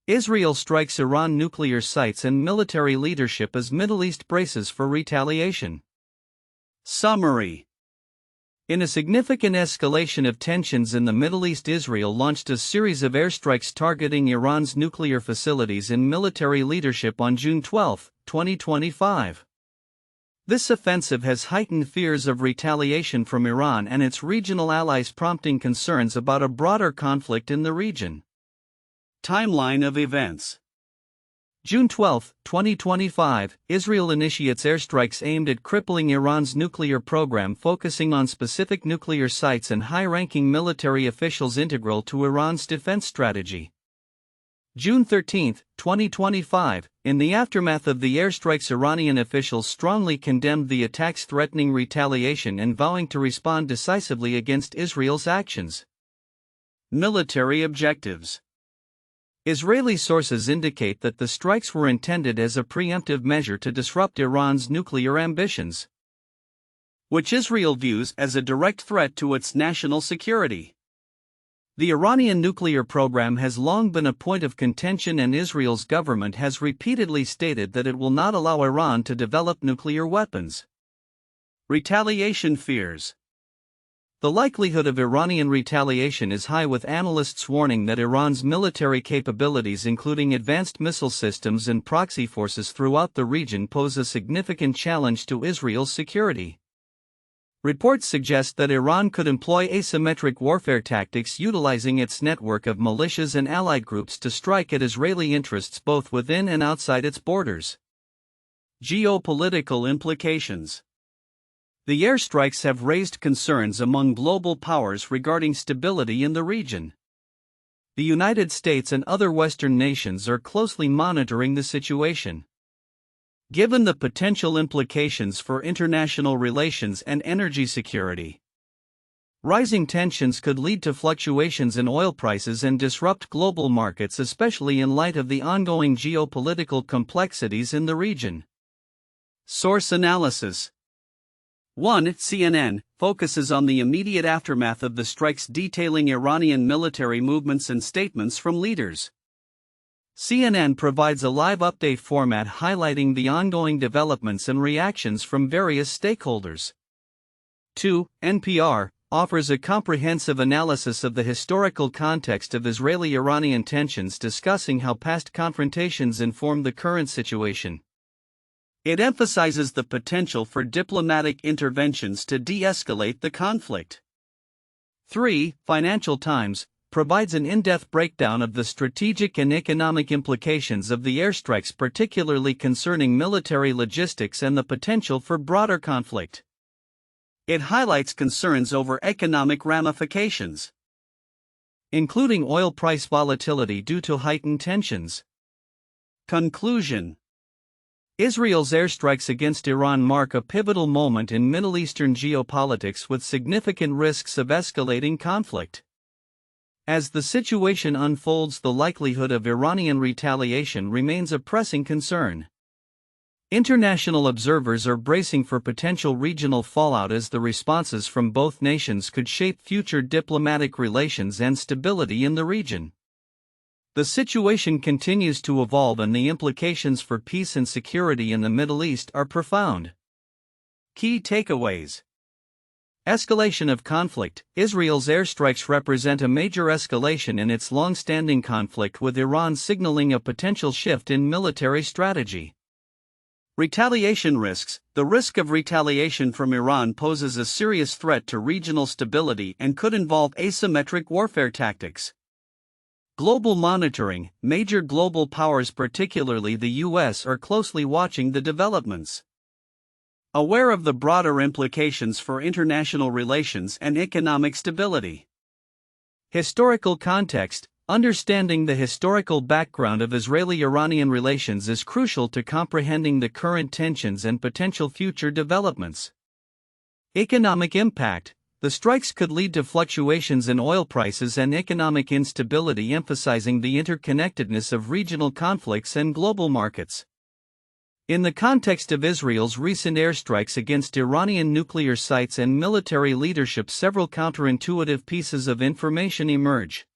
Israel strikes Iran nuclear sites and military leadership as Middle East braces for retaliation. Summary. In a significant escalation of tensions in the Middle East, Israel launched a series of airstrikes targeting Iran's nuclear facilities and military leadership on June 12, 2025. This offensive has heightened fears of retaliation from Iran and its regional allies, prompting concerns about a broader conflict in the region. Timeline of events. June 12, 2025, Israel initiates airstrikes aimed at crippling Iran's nuclear program, focusing on specific nuclear sites and high-ranking military officials integral to Iran's defense strategy. June 13, 2025, in the aftermath of the airstrikes, Iranian officials strongly condemned the attacks, threatening retaliation and vowing to respond decisively against Israel's actions. Military objectives. Israeli sources indicate that the strikes were intended as a preemptive measure to disrupt Iran's nuclear ambitions, which Israel views as a direct threat to its national security. The Iranian nuclear program has long been a point of contention, and Israel's government has repeatedly stated that it will not allow Iran to develop nuclear weapons. Retaliation fears. The likelihood of Iranian retaliation is high, with analysts warning that Iran's military capabilities, including advanced missile systems and proxy forces throughout the region, pose a significant challenge to Israel's security. Reports suggest that Iran could employ asymmetric warfare tactics, utilizing its network of militias and allied groups to strike at Israeli interests both within and outside its borders. Geopolitical implications. The airstrikes have raised concerns among global powers regarding stability in the region. The United States and other Western nations are closely monitoring the situation. Given the potential implications for international relations and energy security, rising tensions could lead to fluctuations in oil prices and disrupt global markets, especially in light of the ongoing geopolitical complexities in the region. Source analysis. 1. CNN focuses on the immediate aftermath of the strikes, detailing Iranian military movements and statements from leaders. CNN provides a live update format highlighting the ongoing developments and reactions from various stakeholders. 2. NPR offers a comprehensive analysis of the historical context of Israeli-Iranian tensions, discussing how past confrontations inform the current situation. It emphasizes the potential for diplomatic interventions to de-escalate the conflict. 3. Financial Times provides an in-depth breakdown of the strategic and economic implications of the airstrikes, particularly concerning military logistics and the potential for broader conflict. It highlights concerns over economic ramifications, including oil price volatility due to heightened tensions. Conclusion. Israel's airstrikes against Iran mark a pivotal moment in Middle Eastern geopolitics, with significant risks of escalating conflict. As the situation unfolds, the likelihood of Iranian retaliation remains a pressing concern. International observers are bracing for potential regional fallout, as the responses from both nations could shape future diplomatic relations and stability in the region. The situation continues to evolve, and the implications for peace and security in the Middle East are profound. Key takeaways. Escalation of conflict. Israel's airstrikes represent a major escalation in its long-standing conflict with Iran, signaling a potential shift in military strategy. Retaliation risks. The risk of retaliation from Iran poses a serious threat to regional stability and could involve asymmetric warfare tactics. Global monitoring. Major global powers, particularly the U.S., are closely watching the developments, aware of the broader implications for international relations and economic stability. Historical context. Understanding the historical background of Israeli-Iranian relations is crucial to comprehending the current tensions and potential future developments. Economic impact. The strikes could lead to fluctuations in oil prices and economic instability, emphasizing the interconnectedness of regional conflicts and global markets. In the context of Israel's recent airstrikes against Iranian nuclear sites and military leadership, several counterintuitive pieces of information emerge.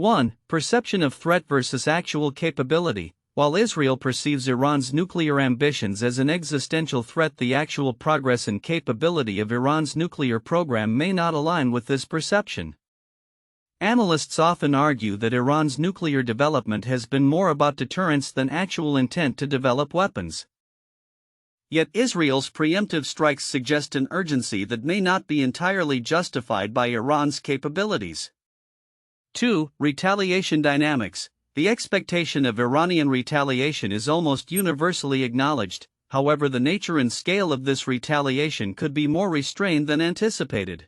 1. Perception of threat versus actual capability. While Israel perceives Iran's nuclear ambitions as an existential threat, the actual progress and capability of Iran's nuclear program may not align with this perception. Analysts often argue that Iran's nuclear development has been more about deterrence than actual intent to develop weapons. Yet Israel's preemptive strikes suggest an urgency that may not be entirely justified by Iran's capabilities. 2. Retaliation dynamics. The expectation of Iranian retaliation is almost universally acknowledged, however, the nature and scale of this retaliation could be more restrained than anticipated.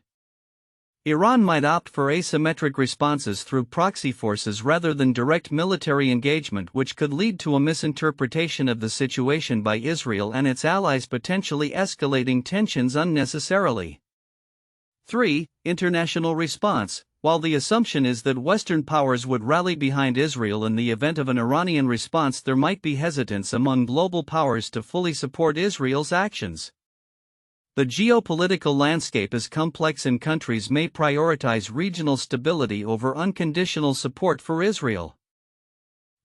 Iran might opt for asymmetric responses through proxy forces rather than direct military engagement, which could lead to a misinterpretation of the situation by Israel and its allies, potentially escalating tensions unnecessarily. 3. International response. While the assumption is that Western powers would rally behind Israel in the event of an Iranian response, there might be hesitance among global powers to fully support Israel's actions. The geopolitical landscape is complex and countries may prioritize regional stability over unconditional support for Israel,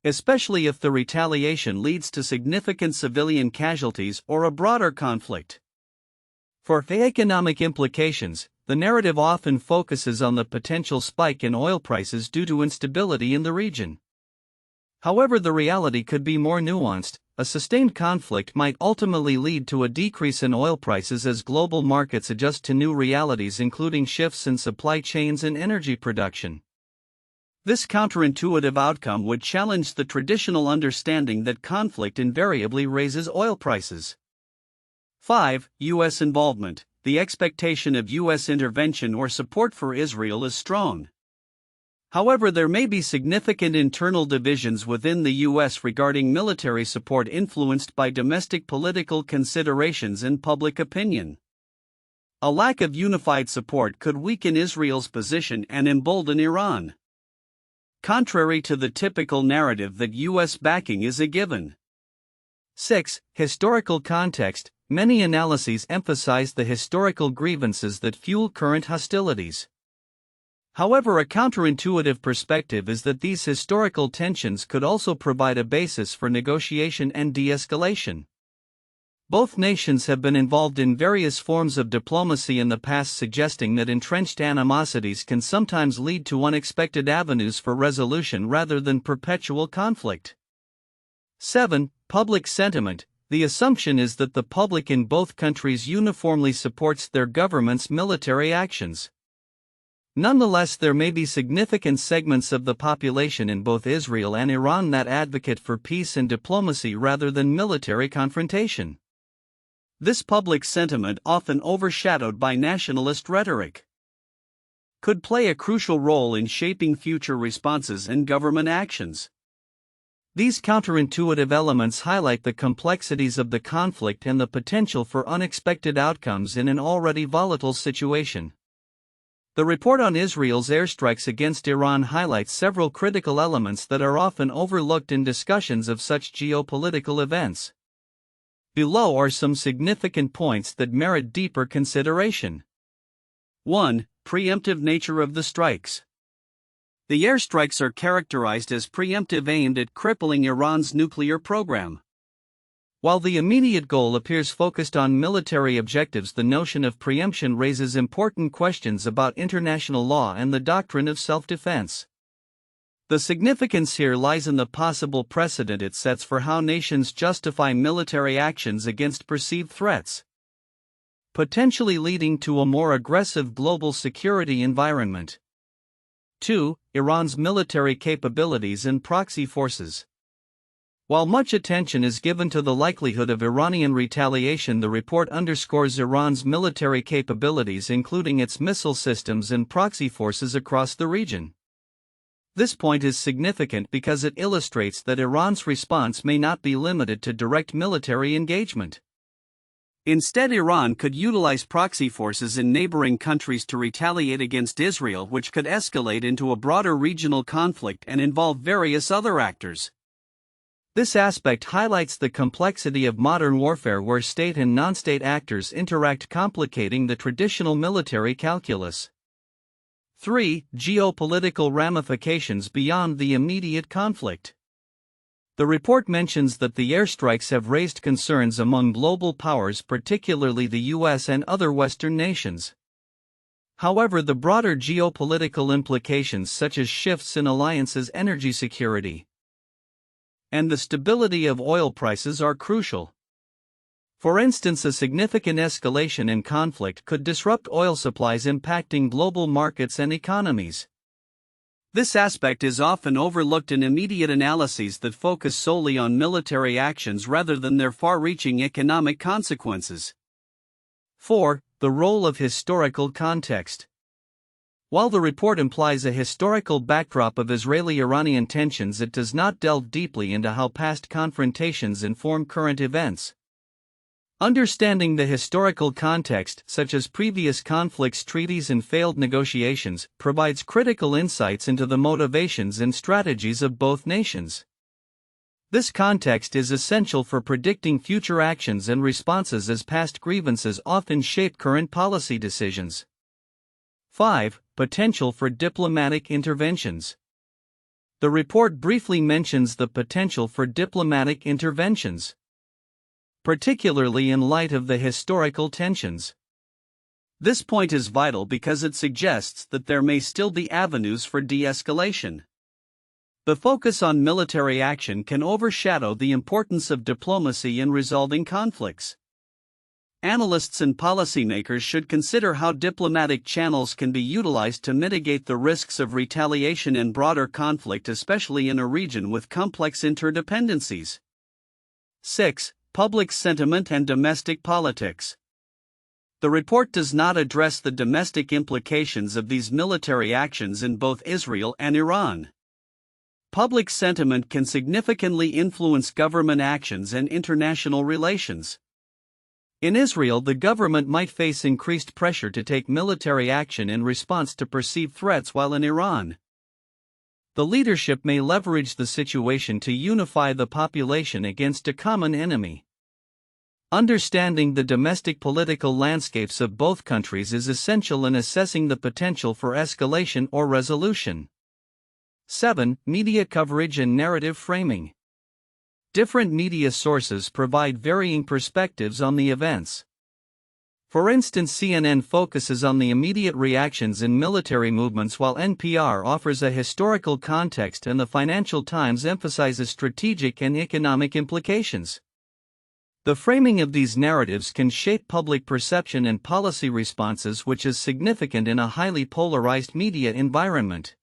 especially if the retaliation leads to significant civilian casualties or a broader conflict. For economic implications, the narrative often focuses on the potential spike in oil prices due to instability in the region. However, the reality could be more nuanced. A sustained conflict might ultimately lead to a decrease in oil prices as global markets adjust to new realities, including shifts in supply chains and energy production. This counterintuitive outcome would challenge the traditional understanding that conflict invariably raises oil prices. 5. U.S. involvement. The expectation of U.S. intervention or support for Israel is strong. However, there may be significant internal divisions within the U.S. regarding military support, influenced by domestic political considerations and public opinion. A lack of unified support could weaken Israel's position and embolden Iran, contrary to the typical narrative that U.S. backing is a given. 6. Historical context. Many analyses emphasize the historical grievances that fuel current hostilities. However, a counterintuitive perspective is that these historical tensions could also provide a basis for negotiation and de-escalation. Both nations have been involved in various forms of diplomacy in the past, suggesting that entrenched animosities can sometimes lead to unexpected avenues for resolution rather than perpetual conflict. 7. Public sentiment. The assumption is that the public in both countries uniformly supports their government's military actions. Nonetheless, there may be significant segments of the population in both Israel and Iran that advocate for peace and diplomacy rather than military confrontation. This public sentiment, often overshadowed by nationalist rhetoric, could play a crucial role in shaping future responses and government actions. These counterintuitive elements highlight the complexities of the conflict and the potential for unexpected outcomes in an already volatile situation. The report on Israel's airstrikes against Iran highlights several critical elements that are often overlooked in discussions of such geopolitical events. Below are some significant points that merit deeper consideration. 1. Preemptive nature of the strikes. The airstrikes are characterized as preemptive, aimed at crippling Iran's nuclear program. While the immediate goal appears focused on military objectives, the notion of preemption raises important questions about international law and the doctrine of self-defense. The significance here lies in the possible precedent it sets for how nations justify military actions against perceived threats, potentially leading to a more aggressive global security environment. 2. Iran's military capabilities and proxy forces. While much attention is given to the likelihood of Iranian retaliation, the report underscores Iran's military capabilities, including its missile systems and proxy forces across the region. This point is significant because it illustrates that Iran's response may not be limited to direct military engagement. Instead, Iran could utilize proxy forces in neighboring countries to retaliate against Israel, which could escalate into a broader regional conflict and involve various other actors. This aspect highlights the complexity of modern warfare, where state and non-state actors interact, complicating the traditional military calculus. 3. Geopolitical ramifications beyond the immediate conflict. The report mentions that the airstrikes have raised concerns among global powers, particularly the US and other Western nations. However, the broader geopolitical implications, such as shifts in alliances' energy security and the stability of oil prices, are crucial. For instance, a significant escalation in conflict could disrupt oil supplies, impacting global markets and economies. This aspect is often overlooked in immediate analyses that focus solely on military actions rather than their far-reaching economic consequences. 4. The role of historical context. While the report implies a historical backdrop of Israeli-Iranian tensions, it does not delve deeply into how past confrontations inform current events. Understanding the historical context, such as previous conflicts, treaties, and failed negotiations, provides critical insights into the motivations and strategies of both nations. This context is essential for predicting future actions and responses, as past grievances often shape current policy decisions. 5. Potential for diplomatic interventions. The report briefly mentions the potential for diplomatic interventions, particularly in light of the historical tensions. This point is vital because it suggests that there may still be avenues for de-escalation. The focus on military action can overshadow the importance of diplomacy in resolving conflicts. Analysts and policymakers should consider how diplomatic channels can be utilized to mitigate the risks of retaliation and broader conflict, especially in a region with complex interdependencies. 6. Public sentiment and domestic politics. The report does not address the domestic implications of these military actions in both Israel and Iran. Public sentiment can significantly influence government actions and international relations. In Israel, the government might face increased pressure to take military action in response to perceived threats, while in Iran, the leadership may leverage the situation to unify the population against a common enemy. Understanding the domestic political landscapes of both countries is essential in assessing the potential for escalation or resolution. 7. Media coverage and narrative framing. Different media sources provide varying perspectives on the events. For instance, CNN focuses on the immediate reactions in military movements, while NPR offers a historical context and the Financial Times emphasizes strategic and economic implications. The framing of these narratives can shape public perception and policy responses, which is significant in a highly polarized media environment.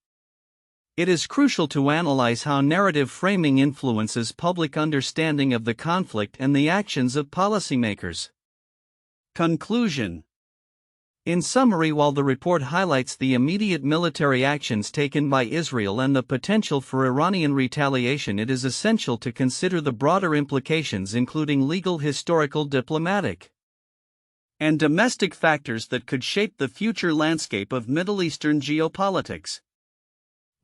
It is crucial to analyze how narrative framing influences public understanding of the conflict and the actions of policymakers. Conclusion. In summary, while the report highlights the immediate military actions taken by Israel and the potential for Iranian retaliation, it is essential to consider the broader implications, including legal, historical, diplomatic, and domestic factors that could shape the future landscape of Middle Eastern geopolitics.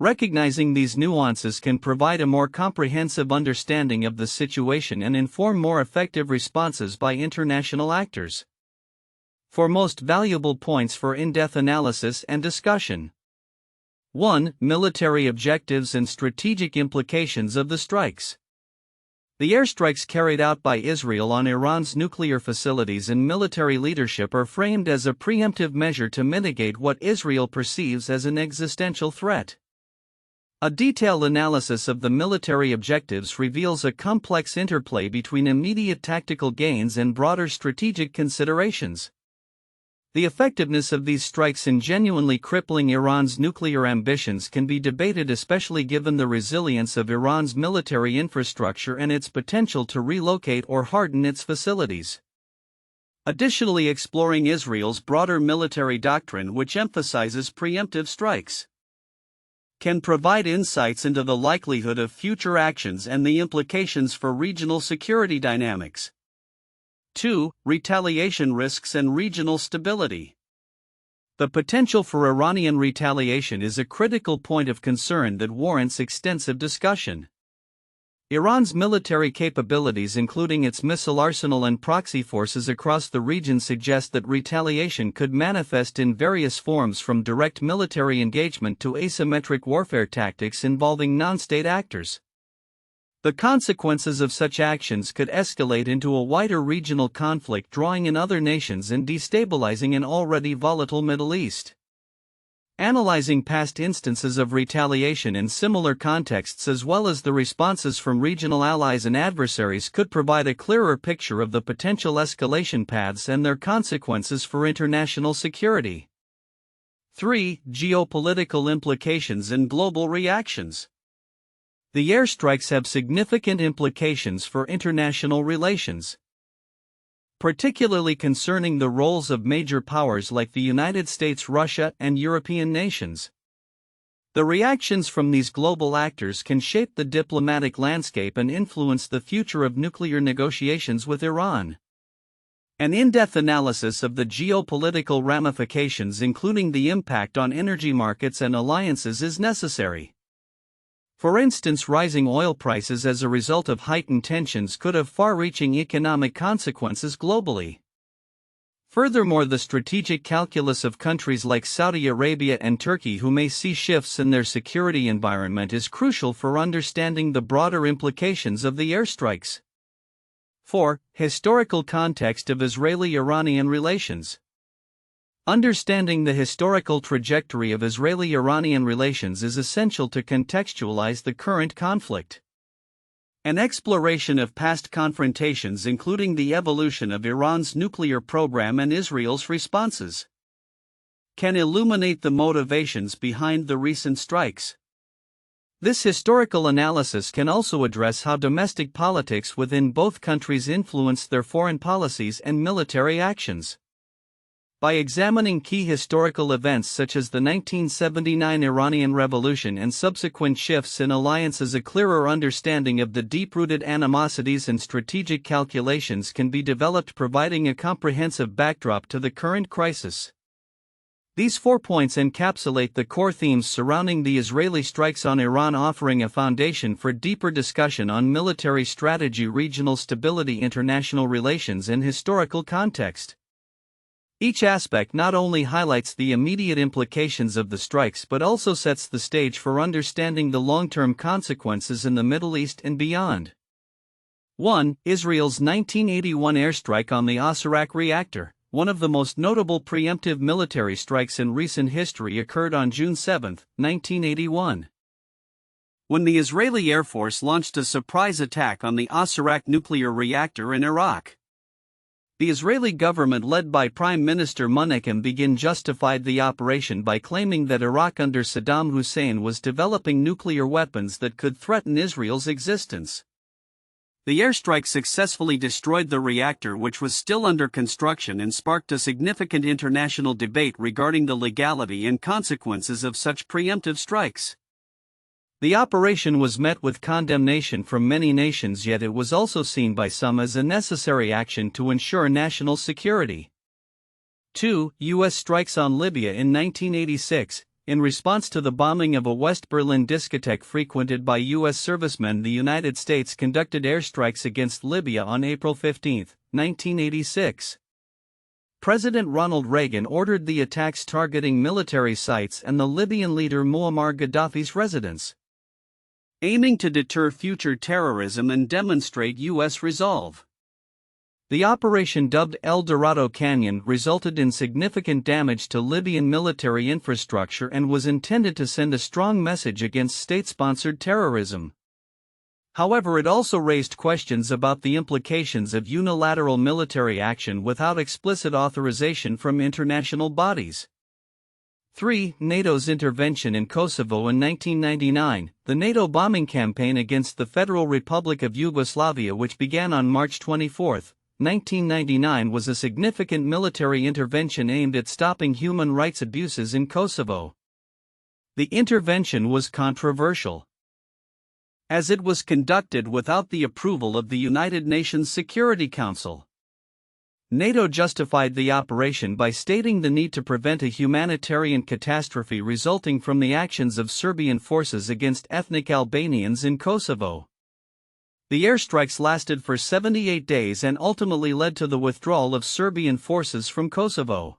Recognizing these nuances can provide a more comprehensive understanding of the situation and inform more effective responses by international actors. For most valuable points for in-depth analysis and discussion. 1. Military objectives and strategic implications of the strikes. The airstrikes carried out by Israel on Iran's nuclear facilities and military leadership are framed as a preemptive measure to mitigate what Israel perceives as an existential threat. A detailed analysis of the military objectives reveals a complex interplay between immediate tactical gains and broader strategic considerations. The effectiveness of these strikes in genuinely crippling Iran's nuclear ambitions can be debated, especially given the resilience of Iran's military infrastructure and its potential to relocate or harden its facilities. Additionally, exploring Israel's broader military doctrine, which emphasizes preemptive strikes, can provide insights into the likelihood of future actions and the implications for regional security dynamics. 2. Retaliation risks and regional stability. The potential for Iranian retaliation is a critical point of concern that warrants extensive discussion. Iran's military capabilities, including its missile arsenal and proxy forces across the region, suggest that retaliation could manifest in various forms, from direct military engagement to asymmetric warfare tactics involving non-state actors. The consequences of such actions could escalate into a wider regional conflict, drawing in other nations and destabilizing an already volatile Middle East. Analyzing past instances of retaliation in similar contexts, as well as the responses from regional allies and adversaries, could provide a clearer picture of the potential escalation paths and their consequences for international security. 3. Geopolitical implications and global reactions. The airstrikes have significant implications for international relations, particularly concerning the roles of major powers like the United States, Russia, and European nations. The reactions from these global actors can shape the diplomatic landscape and influence the future of nuclear negotiations with Iran. An in-depth analysis of the geopolitical ramifications, including the impact on energy markets and alliances, is necessary. For instance, rising oil prices as a result of heightened tensions could have far-reaching economic consequences globally. Furthermore, the strategic calculus of countries like Saudi Arabia and Turkey, who may see shifts in their security environment, is crucial for understanding the broader implications of the airstrikes. 4. Historical context of Israeli-Iranian relations. Understanding the historical trajectory of Israeli-Iranian relations is essential to contextualize the current conflict. An exploration of past confrontations, including the evolution of Iran's nuclear program and Israel's responses, can illuminate the motivations behind the recent strikes. This historical analysis can also address how domestic politics within both countries influence their foreign policies and military actions. By examining key historical events such as the 1979 Iranian Revolution and subsequent shifts in alliances, a clearer understanding of the deep-rooted animosities and strategic calculations can be developed, providing a comprehensive backdrop to the current crisis. These 4 points encapsulate the core themes surrounding the Israeli strikes on Iran, offering a foundation for deeper discussion on military strategy, regional stability, international relations, and historical context. Each aspect not only highlights the immediate implications of the strikes but also sets the stage for understanding the long-term consequences in the Middle East and beyond. 1. Israel's 1981 airstrike on the Airstrike reactor. One of the most notable preemptive military strikes in recent history occurred on June 7, 1981. When the Israeli Air Force launched a surprise attack on the Airstrike nuclear reactor in Iraq. The Israeli government, led by Prime Minister Menachem, justified the operation by claiming that Iraq under Saddam Hussein was developing nuclear weapons that could threaten Israel's existence. The airstrike successfully destroyed the reactor, which was still under construction, and sparked a significant international debate regarding the legality and consequences of such preemptive strikes. The operation was met with condemnation from many nations, yet it was also seen by some as a necessary action to ensure national security. 2. U.S. strikes on Libya in 1986. In response to the bombing of a West Berlin discotheque frequented by U.S. servicemen, the United States conducted airstrikes against Libya on April 15, 1986. President Ronald Reagan ordered the attacks, targeting military sites and the Libyan leader Muammar Gaddafi's residence, aiming to deter future terrorism and demonstrate U.S. resolve. The operation, dubbed El Dorado Canyon, resulted in significant damage to Libyan military infrastructure and was intended to send a strong message against state-sponsored terrorism. However, it also raised questions about the implications of unilateral military action without explicit authorization from international bodies. 3. NATO's intervention in Kosovo in 1999. The NATO bombing campaign against the Federal Republic of Yugoslavia, which began on March 24, 1999, was a significant military intervention aimed at stopping human rights abuses in Kosovo. The intervention was controversial, as it was conducted without the approval of the United Nations Security Council. NATO justified the operation by stating the need to prevent a humanitarian catastrophe resulting from the actions of Serbian forces against ethnic Albanians in Kosovo. The airstrikes lasted for 78 days and ultimately led to the withdrawal of Serbian forces from Kosovo.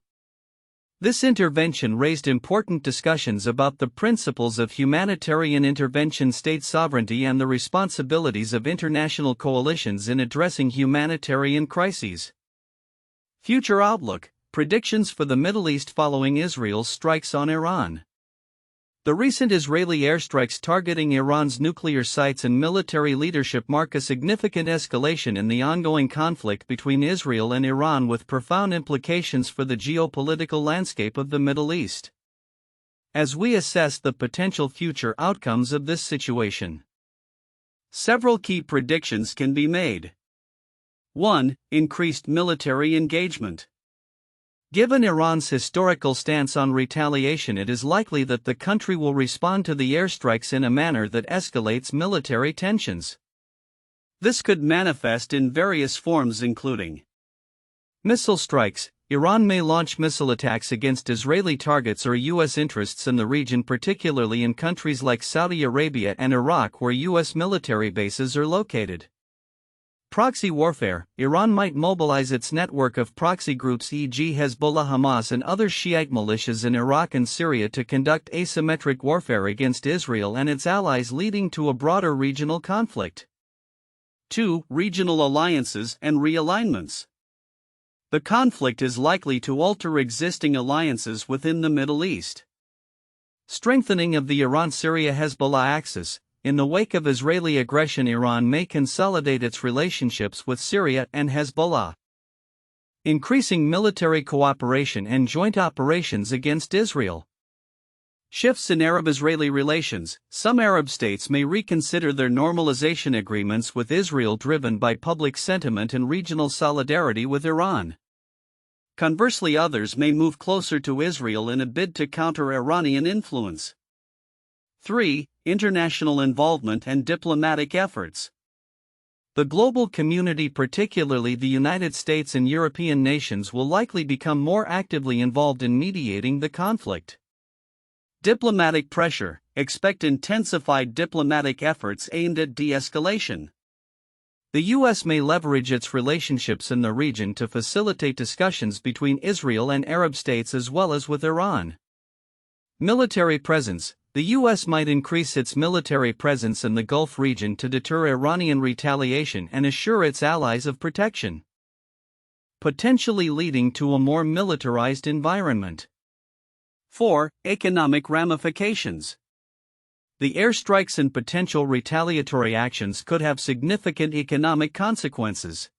This intervention raised important discussions about the principles of humanitarian intervention, state sovereignty, and the responsibilities of international coalitions in addressing humanitarian crises. Future outlook: predictions for the Middle East following Israel's strikes on Iran. The recent Israeli airstrikes targeting Iran's nuclear sites and military leadership mark a significant escalation in the ongoing conflict between Israel and Iran, with profound implications for the geopolitical landscape of the Middle East. As we assess the potential future outcomes of this situation, several key predictions can be made. 1. Increased military engagement. Given Iran's historical stance on retaliation, it is likely that the country will respond to the airstrikes in a manner that escalates military tensions. This could manifest in various forms, including missile strikes. Iran may launch missile attacks against Israeli targets or U.S. interests in the region, particularly in countries like Saudi Arabia and Iraq, where U.S. military bases are located. Proxy warfare. Iran might mobilize its network of proxy groups, e.g. Hezbollah, Hamas, and other Shiite militias in Iraq and Syria to conduct asymmetric warfare against Israel and its allies, leading to a broader regional conflict. 2. Regional alliances and realignments. The conflict is likely to alter existing alliances within the Middle East. Strengthening of the Iran-Syria-Hezbollah axis. In the wake of Israeli aggression, Iran may consolidate its relationships with Syria and Hezbollah. Increasing military cooperation and joint operations against Israel. Shifts in Arab-Israeli relations. Some Arab states may reconsider their normalization agreements with Israel, driven by public sentiment and regional solidarity with Iran. Conversely, others may move closer to Israel in a bid to counter Iranian influence. 3. International involvement and diplomatic efforts. The global community, particularly the United States and European nations, will likely become more actively involved in mediating the conflict. Diplomatic pressure. Expect intensified diplomatic efforts aimed at de-escalation. The U.S. may leverage its relationships in the region to facilitate discussions between Israel and Arab states as well as with Iran. Military presence. The U.S. might increase its military presence in the Gulf region to deter Iranian retaliation and assure its allies of protection, potentially leading to a more militarized environment. 4. Economic ramifications. The airstrikes and potential retaliatory actions could have significant economic consequences.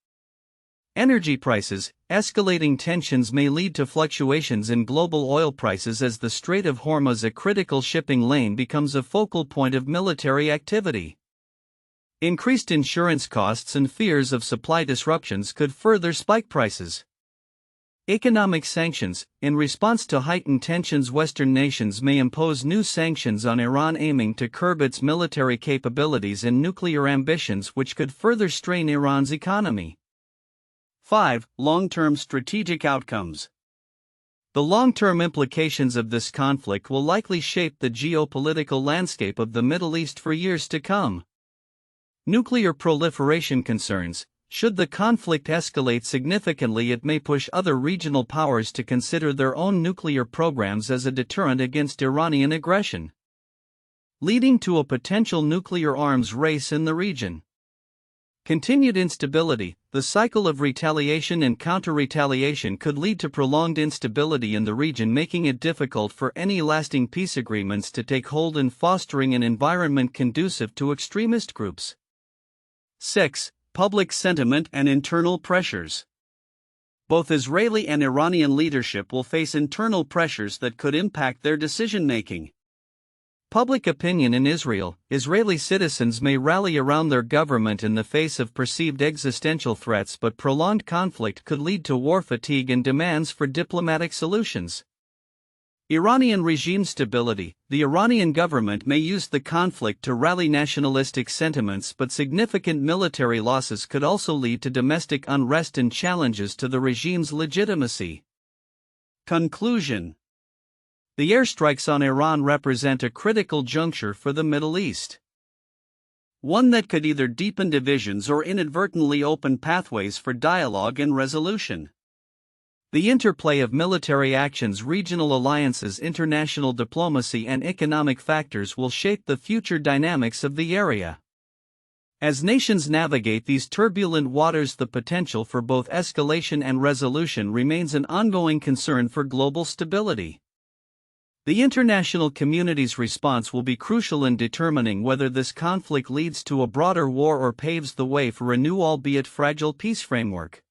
Energy prices. Escalating tensions may lead to fluctuations in global oil prices as the Strait of Hormuz, a critical shipping lane, becomes a focal point of military activity. Increased insurance costs and fears of supply disruptions could further spike prices. Economic sanctions. In response to heightened tensions, Western nations may impose new sanctions on Iran, aiming to curb its military capabilities and nuclear ambitions, which could further strain Iran's economy. 5. Long-term strategic outcomes. The long-term implications of this conflict will likely shape the geopolitical landscape of the Middle East for years to come. Nuclear proliferation concerns. Should the conflict escalate significantly, it may push other regional powers to consider their own nuclear programs as a deterrent against Iranian aggression, leading to a potential nuclear arms race in the region. Continued instability. The cycle of retaliation and counter-retaliation could lead to prolonged instability in the region, making it difficult for any lasting peace agreements to take hold and fostering an environment conducive to extremist groups. 6. Public sentiment and internal pressures. Both Israeli and Iranian leadership will face internal pressures that could impact their decision-making. Public opinion in Israel. Israeli citizens may rally around their government in the face of perceived existential threats, but prolonged conflict could lead to war fatigue and demands for diplomatic solutions. Iranian regime stability. The Iranian government may use the conflict to rally nationalistic sentiments, but significant military losses could also lead to domestic unrest and challenges to the regime's legitimacy. Conclusion. The airstrikes on Iran represent a critical juncture for the Middle East. one that could either deepen divisions or inadvertently open pathways for dialogue and resolution. The interplay of military actions, regional alliances, international diplomacy, and economic factors will shape the future dynamics of the area. As nations navigate these turbulent waters, the potential for both escalation and resolution remains an ongoing concern for global stability. The international community's response will be crucial in determining whether this conflict leads to a broader war or paves the way for a new, albeit fragile, peace framework.